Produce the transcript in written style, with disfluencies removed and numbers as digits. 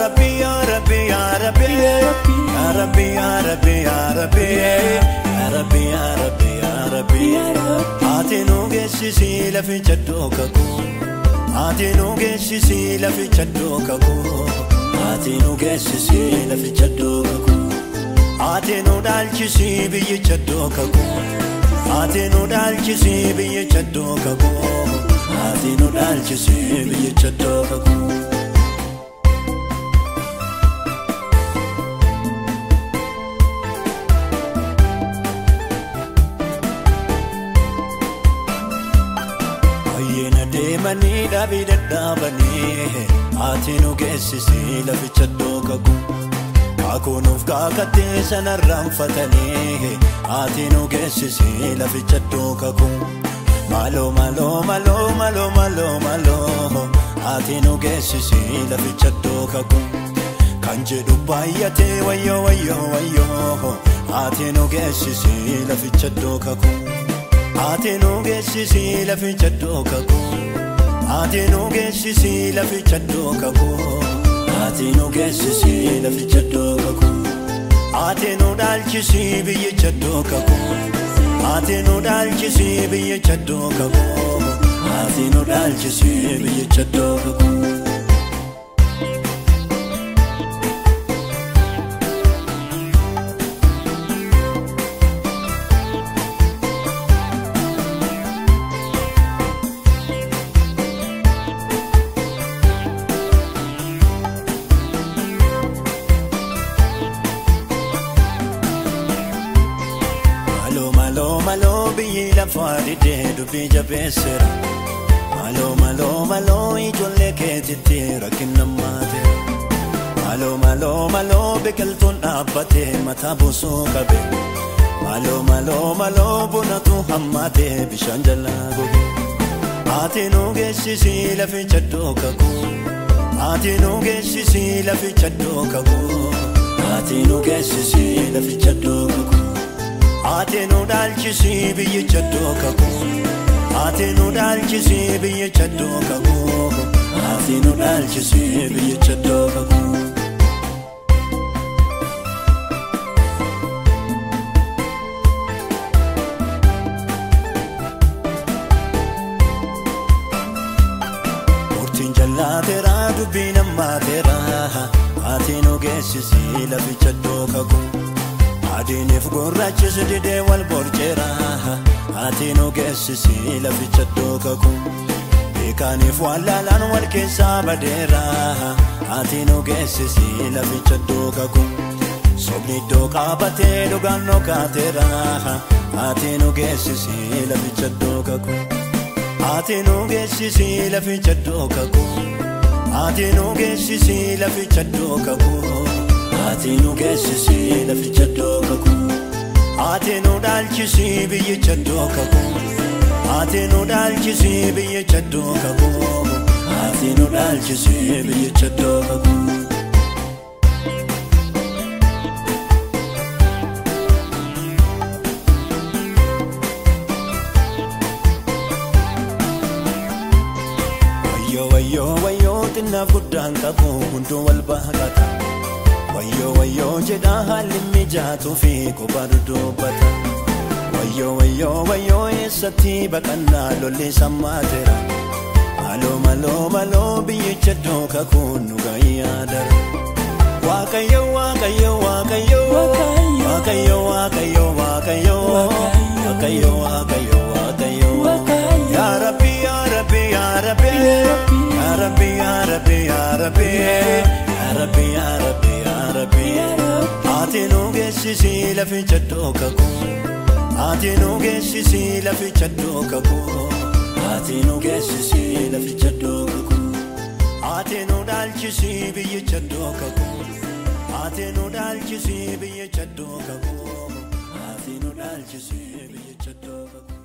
Rabbi, Ya Rabbi, Ya Rabbi, Ya Rabbi, Ya Rabbi, Ya Rabbi, Ya Rabbi, Ya Rabbi, Ya Rabbi. Ati nu geessisi laficha dookaku, ati nu geessisi laficha dookaku, ati nu geessisi laficha dookaku, ati nu dhaalchisi biyyicha dookaku, ati nu dhaalchisi biyyicha dookaku, ati nu dhaalchisi biyyicha dookaku. Deemani dhabii dadhaabanii ati nu geessisi laficha dookaku, akkoonuuf kaakattee sanarraanfatanii ati nu geessisi laficha dookaku. Maaloo maaloo maaloo maaloo maaloo maaloo ati nu geessisi laficha dookaku. Kan jedhu baay'atee wayyoo wayyoo wayyoo ati nu geessisi laficha dookaku. Ati nu geessisi laficha dookaku, ati nu geessisi laficha dookaku, ati nu geessisi laficha dookaku, ati nu dhaalchisi biyyicha dookaku, ati nu dhaalchisi biyyicha dookaku, ati nu dhaalchisi biyyicha dookaku. Malo biyyi lafaa didee dubbii jabeessera. Malo ijoollee keetitti rakkina maateera. Malo biqiltuun dhaabbatee mataa bosoo qabe. Malo bunatu hammatee bishaan jalaa goge. Ati nu geessisi laficha dookaku, ati nu geessisi laficha dookaku, ati nu geessisi laficha dookaku. Ati nu dhaalchisi biyyicha dookaku, ati nu dhaalchisi biyyicha dookaku, ati nu dhaalchisi biyyicha dookaku. Murtiin jallaateera dubbii nammaateera, ati nu geessisi laficha dookaku. Adiinif gurraachis didee wal borceera, ati nu geessisi laficha dookaku. Beekaaniif wallaalaan wal keessaa badeera, ati nu geessisi laficha dookaku. Sobni iddoo qaabatee dhugaan dhokaateera, ati nu geessisi laficha dookaku. Ati nu geessisi laficha dookaku, ati nu geessisi laficha dookaku, ati nu geessisi laficha dookaku. Ati nu dhaalchisi biyyicha dookaku, ati nu dhaalchisi biyyicha dookaku, ati nu dhaalchisi biyyicha dookaku. Wayyoo xinnaaf guddaan qabu hunduu wal baaqata. Wayyoo jedha haalli mijaatu fi kophaa dubbata. Wayyoo eessatti baqannaa lolli sammaateera. Malo biyyicha dookaku nu gayyaadara. Waaqayyo Waaqayyo Waaqayyo Waaqayyo Waaqayyo Waaqayyo Waaqayyo Waaqayyo Waaqayyo Ya Rabbi Ya Rabbi Ya Rabbi Ya Rabbi Ya Rabbi Ya Rabbi Ya Rabbi Ya Rabbi Ya Rabbi. Ati nu geessisi laficha dookaku, ati nu geessisi laficha dookaku, ati nu geessisi laficha dookaku. Ati nu dhaalchisi biyyicha dookaku, ati nu dhaalchisi biyyicha dookaku, ati nu dhaalchisi biyyicha dookaku.